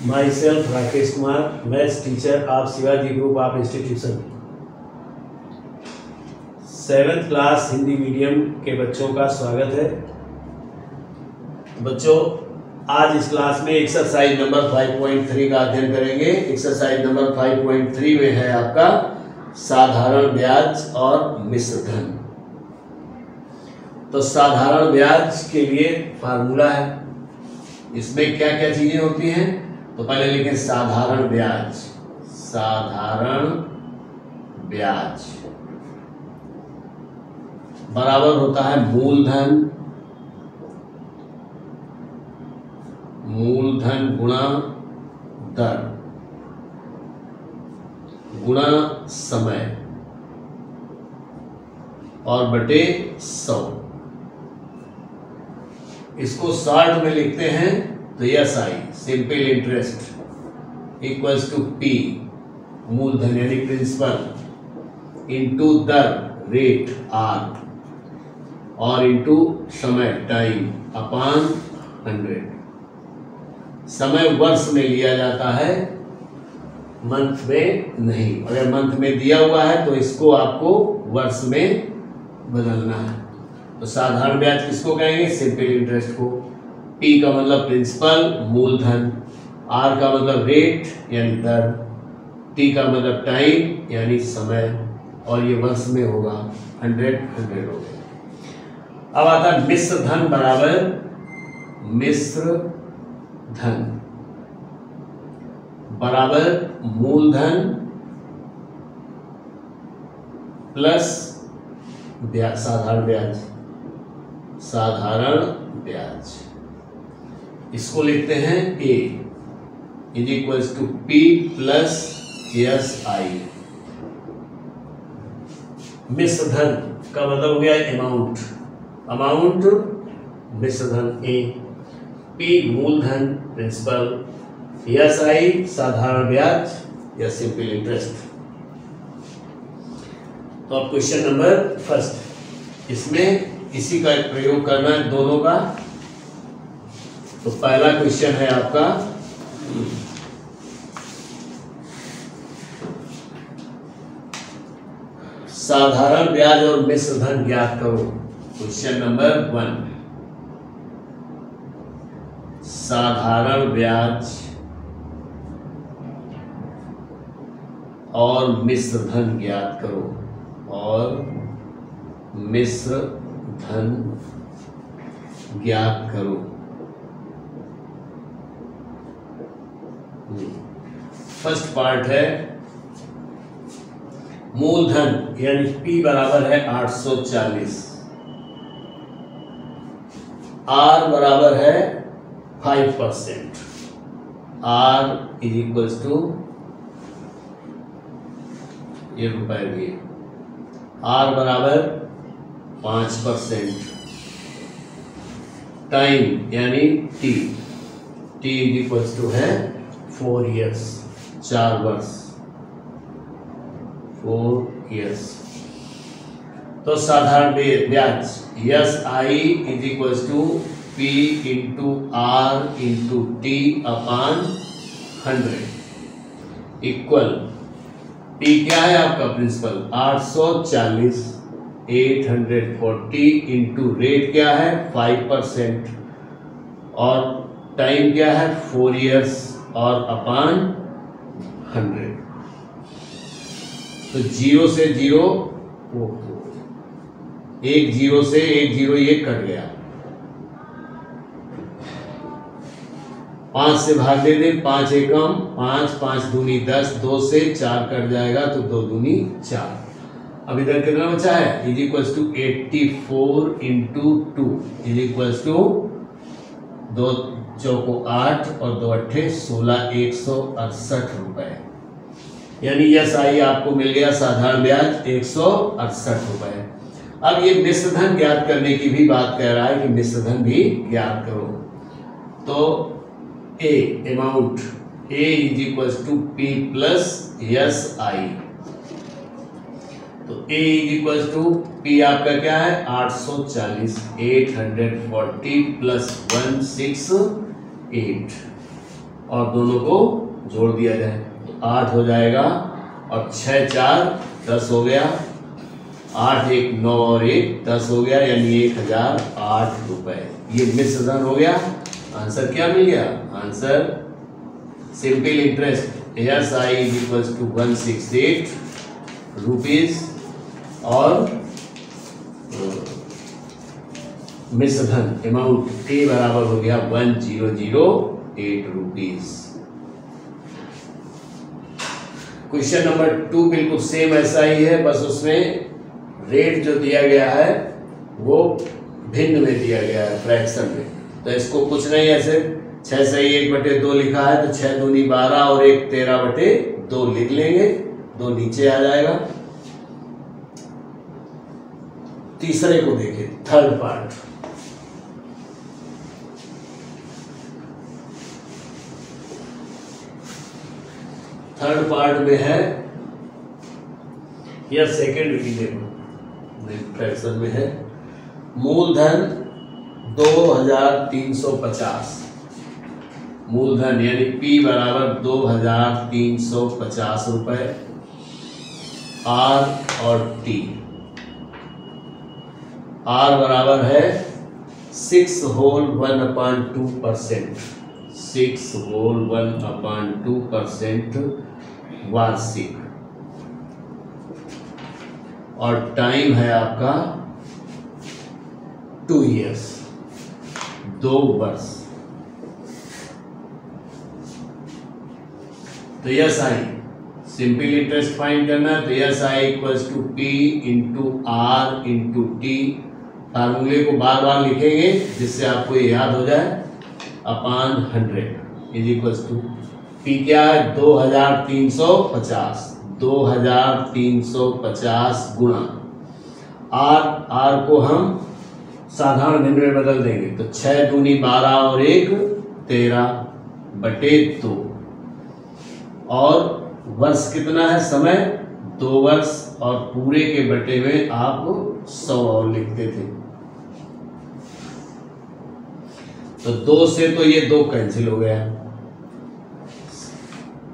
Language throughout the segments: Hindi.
My self Rakesh Kumar, maths teacher of Shivaji group of institution. 7th class Hindi medium के बच्चों का स्वागत है। बच्चों, आज इस क्लास में एक्सरसाइज नंबर 5.3 का अध्ययन करेंगे। एक्सरसाइज नंबर 5.3 में है आपका साधारण ब्याज और मिश्र धन। तो साधारण ब्याज के लिए फार्मूला है, इसमें क्या क्या चीजें होती हैं। तो पहले लिखें साधारण ब्याज। साधारण ब्याज बराबर होता है मूलधन गुणा दर गुणा समय और बटे 100। इसको शॉर्ट में लिखते हैं तो SI simple interest equals to P मूलधन यानी प्रिंसिपल इंटू दर रेट R और इंटू समय टाइम अपान 100। समय वर्ष में लिया जाता है, मंथ में नहीं। अगर मंथ में दिया हुआ है तो इसको आपको वर्ष में बदलना है। तो साधारण ब्याज किसको कहेंगे? सिंपल इंटरेस्ट को। P का मतलब प्रिंसिपल मूलधन, R का मतलब रेट यानी दर, T का मतलब टाइम यानी समय और ये वर्ष में होगा। 100 हो गया। अब आता है मिश्र धन बराबर मिश्र धन बराबर मूलधन प्लस ब्याज साधारण ब्याज। इसको लिखते हैं A is equals to P plus SI। मिश्र धन का मतलब हो गया अमाउंट मिश्र धन A, P मूलधन प्रिंसिपल, SI साधारण ब्याज या सिंपल इंटरेस्ट। तो अब क्वेश्चन नंबर फर्स्ट, इसमें इसी का प्रयोग करना है दोनों का। तो पहला क्वेश्चन है आपका साधारण ब्याज और मिश्र धन ज्ञात करो। क्वेश्चन नंबर 1, साधारण ब्याज और मिश्र धन ज्ञात करो और मिश्र धन ज्ञात करो। फर्स्ट पार्ट है मूलधन यानी P बराबर है 840, R बराबर है 5%, R इज इक्वल्स टू ये रुपए में R बराबर 5%, टाइम यानी T इज इक्वल्स टू है 4 years 4 वर्ष 4 years। तो साधारण ब्याज SI is equals to P into R into T upon 100 equal P क्या है आपका प्रिंसिपल 840 840 इंटू रेट क्या है 5% और टाइम क्या है 4 years और अपान 100। तो 0 से 0 एक 0 से एक 0 ये कट गया, 5 से भाग दे दे, 5 एकम 5, 5 दूनी 10, 2 से 4 कट जाएगा तो 2 दूनी 4। अब इधर कितना बचा है? Is equals to 84 into 2 is equals to 2 चौको 8 और 2 अट्ठे 16, 168 रुपए। यानी SI आपको मिल गया साधारण ब्याज 168 रुपए। अब ये मिश्र धन ज्ञात करने की भी बात कह रहा है कि मिश्र धन भी ज्ञात करो। तो A amount A is equals to P plus SI। तो A is equals to P आपका क्या है 840 840 प्लस 168 और दोनों को जोड़ दिया जाए तो 8 हो जाएगा और 6 4 10 हो गया, 8 1 9 और 1 10 हो गया, यानी 1008 रुपए। ये मिश्र धन हो गया। आंसर क्या मिल गया? Answer simple interest SI is equal to 168 rupees और मिश्र धन अमाउंट A बराबर हो गया 1008 रुपीज। क्वेश्चन नंबर 2 बिल्कुल सेम ऐसा ही है, बस उसमें रेट जो दिया गया है वो भिन्न में दिया गया है, फ्रैक्शन में। तो इसको कुछ नहीं, ऐसे 6 सही 1/2 लिखा है तो 6 दूनी 12 और 1 13/2 लिख लेंगे, 2 नीचे आ जाएगा। तीसरे को देखिए, थर्ड पार्ट। थर्ड पार्ट में है या सेकेंड फ्रैक्शन में है, मूलधन 2350, मूलधन यानी P बराबर 2350 रुपए, R और T। R बराबर है 6 होल 1/2%, 6 होल 1/2% वार्षिक, और टाइम है आपका 2 ईयर्स, 2 वर्ष। तो SI सिंपल इंटरेस्ट फाइंड करना है, तो SI equals to P into R into T। फार्मूले को बार बार लिखेंगे जिससे आपको ये याद हो जाए, upon 100 is equals to P क्या है 2350, 2350 गुणा R को हम साधारण भिन्न में बदल देंगे तो 6 दूनी 12 और 1 13/2, और वर्ष कितना है, समय 2 वर्ष, और पूरे के बटे में आप 100 और लिखते थे। तो 2 से तो ये 2 कैंसिल हो गया,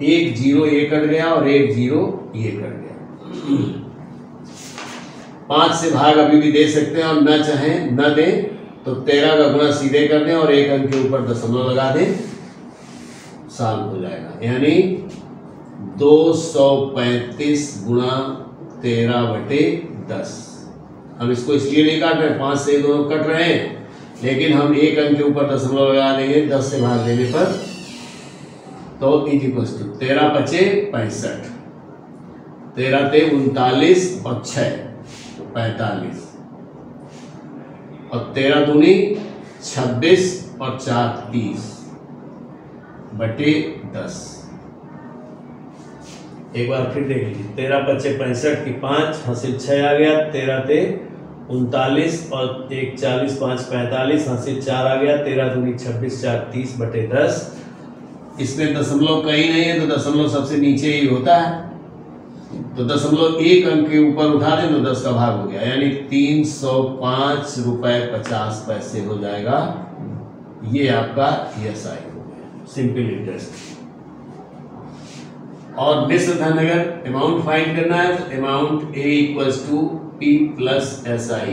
1 0 ये कट गया और 1 0 ये कट गया। 5 से भाग अभी भी दे सकते हैं, और न चाहें न दें तो 13 का गुणा सीधे कर दें और 1 अंक के ऊपर दशमलव लगा दें, साल हो जाएगा। यानी 235 गुणा 13/10। हम इसको इसलिए नहीं काट रहे, 5 से दोनों कट रहे हैं, लेकिन हम 1 अंक के ऊपर दशमलव लगा देंगे 10 से भाग देने पर, तो इज इक्वल टू 13 5 65, 13 ते 39 और 6 45, और 13 दूनी 26 और 4 30/10। एक बार फिर देख लीजिए, 13 5 65 की 5 हासिल 6 आ गया, 13 ते 39 और 1 40 5 45 हासिल 4 आ गया, 13 दूनी 26 4 30/10। इसमें दशमलव कहीं नहीं है तो दशमलव सबसे नीचे ही होता है, तो दशमलव 1 अंक के ऊपर उठा दें तो 10 का भाग हो गया, यानी 305 रुपए 50 पैसे हो जाएगा। ये आपका SI हो गया, सिंपल इंटरेस्ट। और मिश्र धन अगर अमाउंट फाइंड करना है तो amount A equals to P plus SI।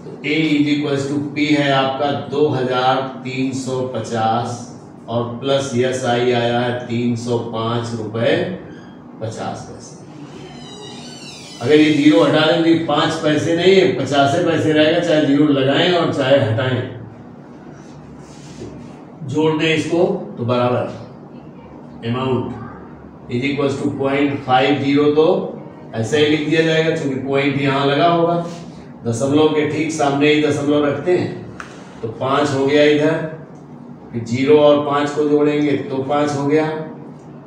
तो A is equals to P है आपका 2350 और प्लस SI आया है 305 रुपए 50 पैसे। अगर ये 0 हटा दें तो 5 पैसे नहीं है, 50 पैसे रहेगा, चाहे 0 लगाएं और चाहे हटाएं, जोड़ दें इसको तो बराबर अमाउंट इज इक्वल्स टू 0.50, तो ऐसे ही लिख दिया जाएगा क्योंकि पॉइंट यहाँ लगा होगा, दशमलव के ठीक सामने ही दशमलव रखते हैं। तो 5 हो गया इधर, फिर 0 और 5 को जोड़ेंगे तो 5 हो गया,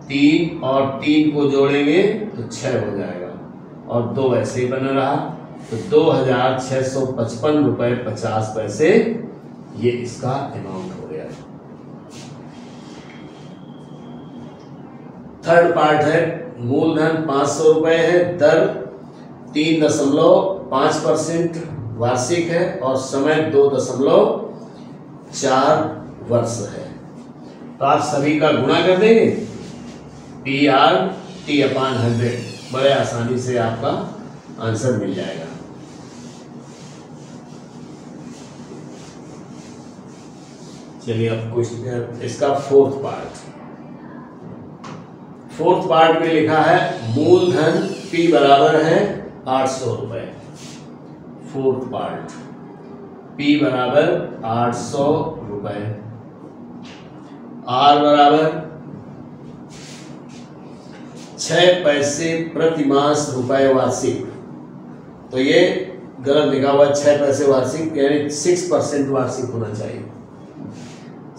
3 और 3 को जोड़ेंगे तो 6 हो जाएगा, और 2 ऐसे ही बना रहा, तो 2655 रुपए 50 पैसे ये इसका अमाउंट हो गया। थर्ड पार्ट है, मूलधन 500 रुपए है, दर 3.5% वार्षिक है, और समय 2.4 वर्ष है। तो आप सभी का गुणा कर देंगे, PR/T/100, बड़े आसानी से आपका आंसर मिल जाएगा। चलिए अब क्वेश्चन इसका फोर्थ पार्ट में लिखा है मूलधन P बराबर है 800 रुपए। फोर्थ पार्ट P बराबर 800 रुपए, R बराबर 6 पैसे प्रति मास रुपए वार्षिक। तो ये गलत लिखा हुआ 6 पैसे वार्षिक, यानी 6% वार्षिक होना चाहिए,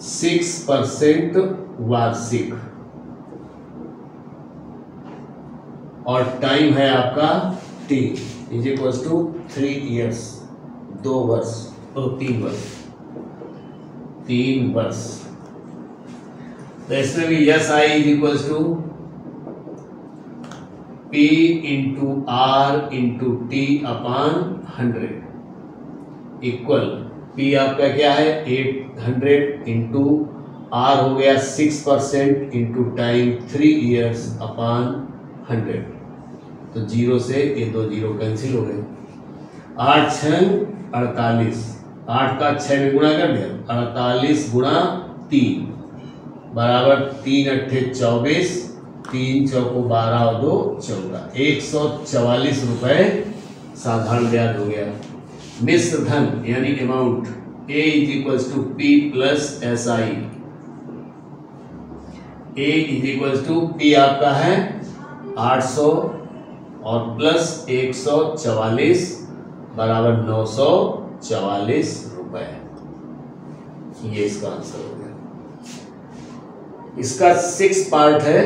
6% वार्षिक। और टाइम है आपका T = 3 years, 2 वर्ष, तो 3 वर्ष, 3 वर्ष। तो इसमें भी SI = P × R × T/100 equal P आपका क्या है 800 × R हो गया 6% × टाइम 3 years / 100। तो 0 से ये 2 0 कैंसिल हो गए। 8 × 48, 8 का 6 में गुणा कर दिया, 48 × 3 बराबर 3 8 24, 3 चौको 12 और 2 14, 144 रुपए साधारण ब्याज हो गया। मिश्र धन यानी amount A = P + SI। A = P आपका है 800 और प्लस 144 बराबर 944 रुपए। ये इसका आंसर हो गया। इसका 6 पार्ट है,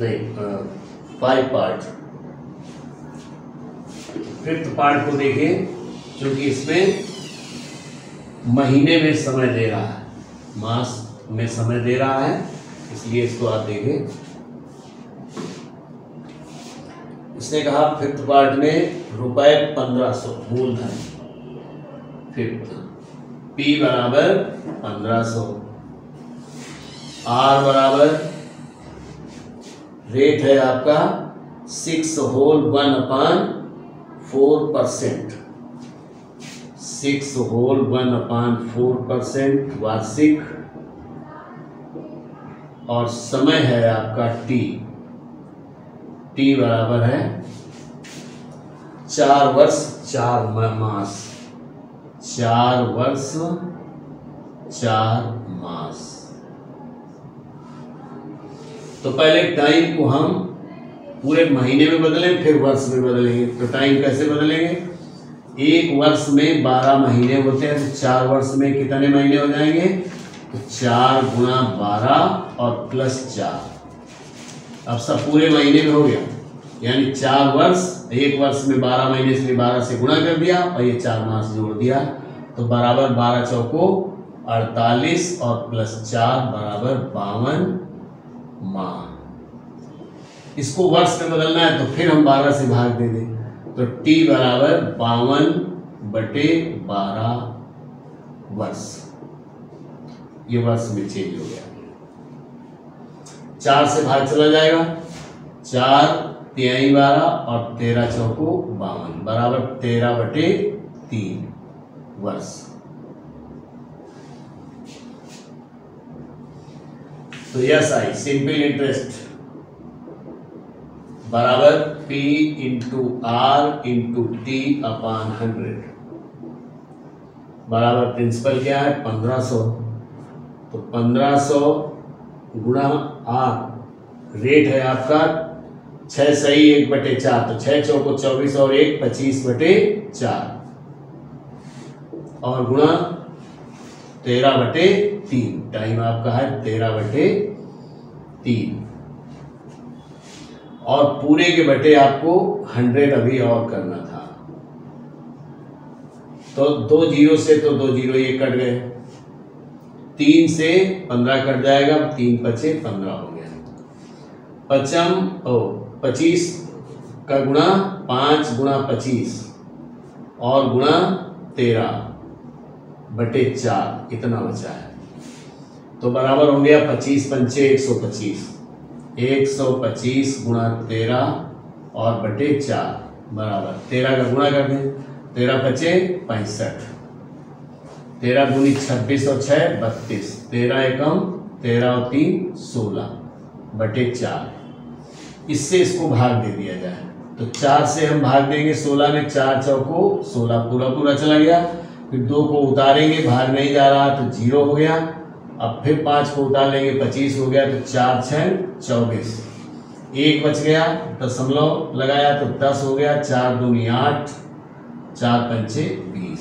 नहीं 5 पार्ट। 5th पार्ट को देखिए, क्योंकि इसमें महीने में समय दे रहा है, मास में समय दे रहा है, इसलिए इसको आप देखें। इसने कहा 5th पार्ट में रुपए 1500 मूलधन, 5th P बराबर 1500, R बराबर रेट है आपका 6 whole 1/4%, 6 whole 1/4% वार्षिक। और समय है आपका T बराबर है 4 वर्ष 4 मास, 4 वर्ष 4 मास। तो पहले टाइम को हम पूरे महीने में बदलें, फिर वर्ष में बदलेंगे। तो टाइम कैसे बदलेंगे, एक वर्ष में 12 महीने होते हैं, तो 4 वर्ष में कितने महीने हो जाएंगे, तो 4 × 12 और +4। अब सब पूरे महीने में हो गया, यानी 4 वर्ष, एक वर्ष में 12 महीने, इसलिए 12 से गुणा कर दिया और ये 4 मास जोड़ दिया, तो बराबर 12 चौको 48 और +4 बराबर 52 माह। इसको वर्ष में बदलना है तो फिर हम 12 से भाग दे दें, तो T बराबर 52/12 वर्ष। ये वर्ष में चेंज हो गया। 4 से भाग चला जाएगा, 4 × 12 और 13 चौको 52 बराबर 13/3 वर्ष। तो SI सिंपल इंटरेस्ट बराबर P × R × T/100 बराबर प्रिंसिपल क्या है 1500, तो 1500 गुणा R, रेट है आपका 6 सही 1/4, तो 6 चौको 24 और 1 25/4 और गुणा 13/3, टाइम आपका है 13/3 और पूरे के बटे आपको 100 अभी और करना था। तो 2 0 से तो 2 0 ये कट गए, 3 से 15 कट जाएगा, 3 × 5 = 15 हो गया। 25 का गुणा 5 × 25 और गुणा 13 बटे 4 इतना बचा है, तो बराबर हो गया 25 पंचे 125, 125 गुणा 13 और बटे 4 बराबर 13 का गुणा कर दें, 13 बचे 65, 13 दूनी 26 और 6 32, 13 एकम 13 और 3 16 बटे 4। इससे इसको भाग दे दिया जाए तो 4 से हम भाग देंगे 16 में, 4 चौको 16 पूरा पूरा चला गया, फिर 2 को उतारेंगे भाग नहीं जा रहा तो 0 हो गया, अब फिर 5 को उतार लेंगे 25 हो गया, तो 4 6 24, 1 बच गया दशमलव लगाया तो 10 हो गया, 4 दूनी 8, 4 पंचे 20।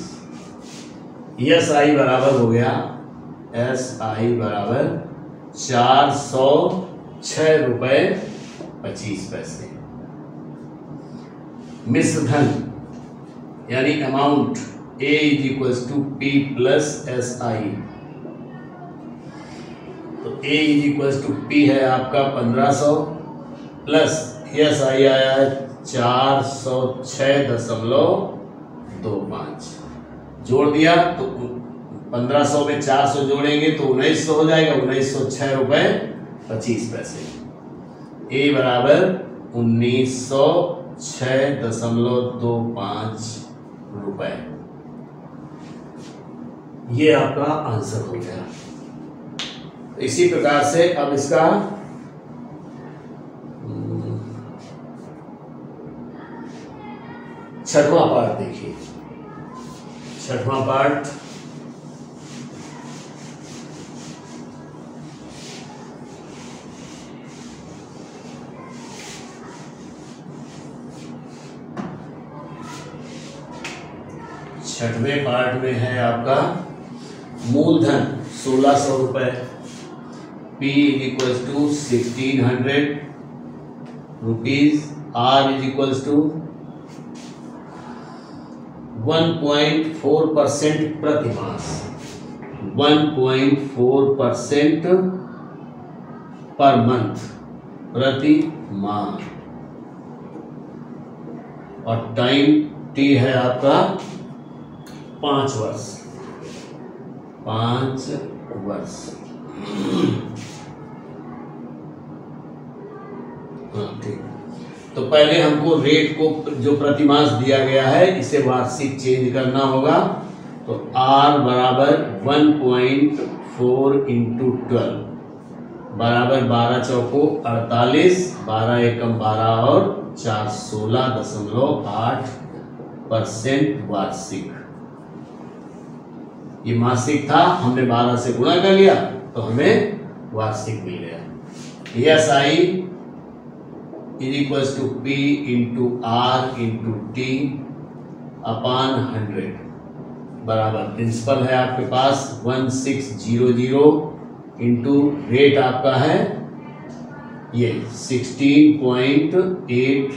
एस आई बराबर हो गया, एस आई बराबर 406 रुपये 25 पैसे। मिश्र धन यानी amount A is equal to P plus S I, तो A is equal to P है आपका 1500 प्लस एस आई आया है 406.25, जोड़ दिया तो 1500 में 400 जोड़ेंगे तो 1900 हो जाएगा, 1906 रुपये 25 पैसे। A बराबर 1906.25 रुपए, ये आपका आंसर हो गया। इसी प्रकार से अब इसका छठवां पार्ट देखिए। छठवां पार्ट छठवें पार्ट में है आपका मूलधन 1600 रुपए, P is equal to 1600 rupees, R is equal to 1.4% प्रतिमास, 1.4% पर मंथ, प्रति माह, और टाइम T है आपका 5 वर्ष, 5 वर्ष। ठीक, तो पहले हमको रेट को जो प्रतिमास दिया गया है इसे वार्षिक चेंज करना होगा, तो R बराबर 1.4 इंटू 12 बराबर 12 चौको 48, 12 एकम 12 और 4 16.8% वार्षिक। ये मासिक था, हमने 12 से गुणा कर लिया तो हमें वार्षिक मिल गया। S I is equal to P into R into T upon 100 बराबर प्रिंसिपल है आपके पास 1600 इंटू रेट आपका है ये 16.8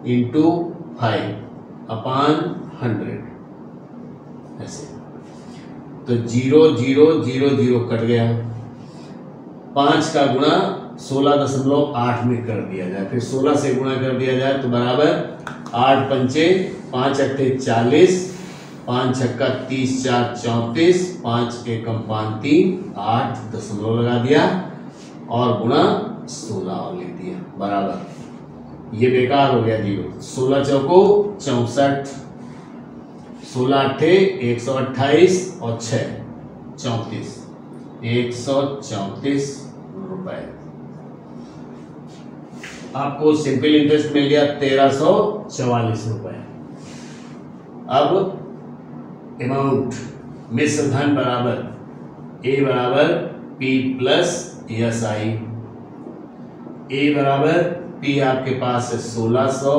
इंटू 5 अपान 100, ऐसे तो 0.000 कट गया, 5 का गुणा 16.8 में कर दिया जाए, फिर 16 से गुणा कर दिया जाए तो बराबर 8 पंचे 5 अट्ठे 40, 5 छक्का 30, 4 34, 5 एकम 5 3, 8 दशमलव लगा दिया और गुणा 16 और लिख दिया बराबर, ये बेकार हो गया 0, 16 चौको 64, 16 अट्ठे 128 और 6 34, 134 रुपए। आपको सिंपल इंटरेस्ट मिल गया 1344 रुपए। अब अमाउंट मिश्र धन बराबर A बराबर P plus S I, A बराबर P आपके पास है 1600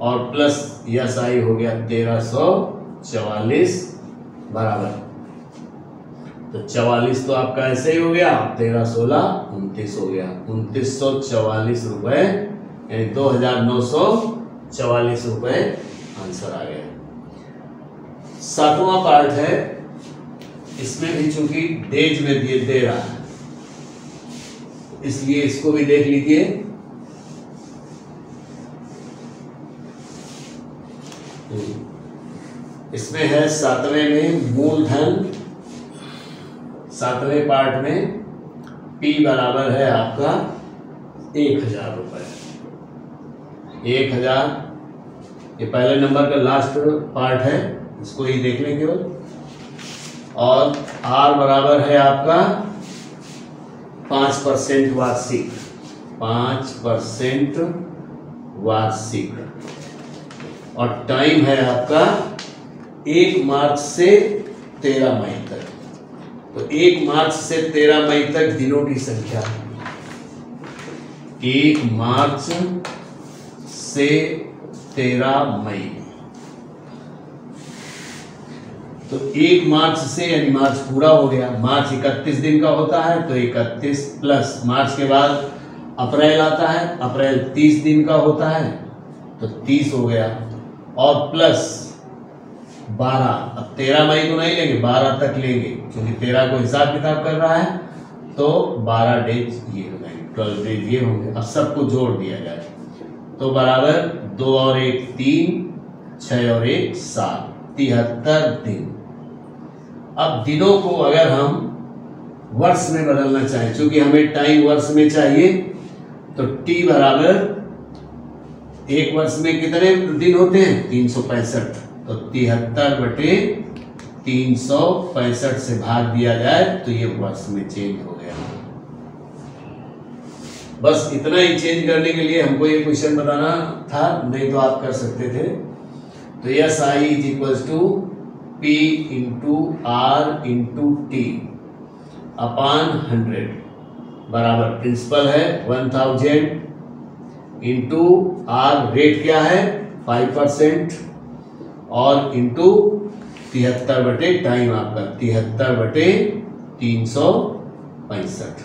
और प्लस एस आई हो गया 1344 बराबर, तो 44 तो आपका ऐसे ही हो गया, 13 16 29 हो गया, 2944 रुपए यानी 2944 रुपए आंसर आ गया। सातवां पार्ट है, इसमें भी चूंकि डेज में दे रहा है इसलिए इसको भी देख लीजिए। इसमें है 7वें में मूलधन, 7वें पार्ट में P बराबर है आपका 1000 रुपये। 1000 ये पहले नंबर का लास्ट पार्ट है, इसको ही देख लें केवल। और R बराबर है आपका 5% वार्षिक, 5% वार्षिक। और टाइम है आपका 1 मार्च से 13 मई तक। तो 1 मार्च से 13 मई तक दिनों की संख्या, 1 मार्च से 13 मई। तो 1 मार्च से यानी मार्च पूरा हो गया। मार्च 31 दिन का होता है, तो 31 प्लस मार्च के बाद अप्रैल आता है, अप्रैल 30 दिन का होता है, तो 30 हो गया। और प्लस 12, अब 13 मई को नहीं लेंगे, 12 तक लेंगे, क्योंकि 13 को हिसाब किताब कर रहा है, तो 12 डेज ये हो जाएंगे, 12 डेज ये होंगे। अब सबको जोड़ दिया जाए तो बराबर 2 और 1 3, 6 और 1 7, 73 दिन। अब दिनों को अगर हम वर्ष में बदलना चाहें, क्योंकि हमें टाइम वर्ष में चाहिए, तो T बराबर 1 वर्ष में कितने दिन होते हैं? 365। तो 73/365 से भाग दिया जाए तो ये वर्ष में चेंज हो गया। बस इतना ही चेंज करने के लिए हमको ये क्वेश्चन बताना था, नहीं तो आप कर सकते थे। तो SI is equals to P into R into T upon 100 बराबर प्रिंसिपल है 1000 इंटू R रेट क्या है 5% और इंटू 73 बटे टाइम आपका 73/365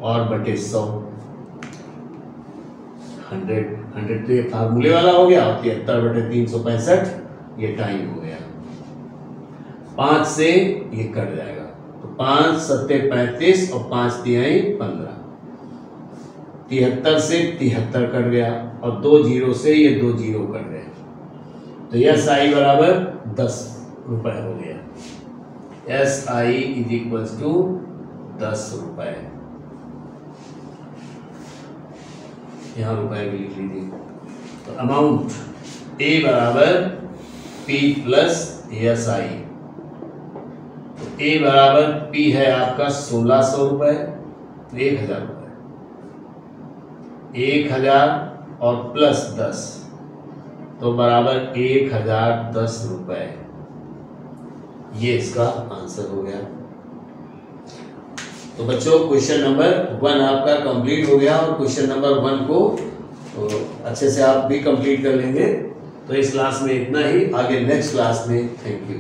और बटे 100। 100 तो ये फार्मूले वाला हो गया और 73/365 ये टाइम हो गया। 5 से ये कट जाएगा, तो 5 7 35 और 5 3 15। 73 से 73 कट गया और 2 0 से ये 2 0 कट गए, तो SI बराबर 10 रुपए हो गया। SI इज इक्वल्स टू 10 रुपए। यहाँ रुपए भी लिख लीजिए। तो अमाउंट A बराबर P प्लस SI। तो A बराबर P है आपका 1600 रुपए, 1000 रुपए, 1000 और प्लस 10 तो बराबर 1010 रुपए। ये इसका आंसर हो गया। तो बच्चों क्वेश्चन नंबर 1 आपका कंप्लीट हो गया और क्वेश्चन नंबर 1 को तो अच्छे से आप भी कंप्लीट कर लेंगे। तो इस क्लास में इतना ही, आगे नेक्स्ट क्लास में। Thank you.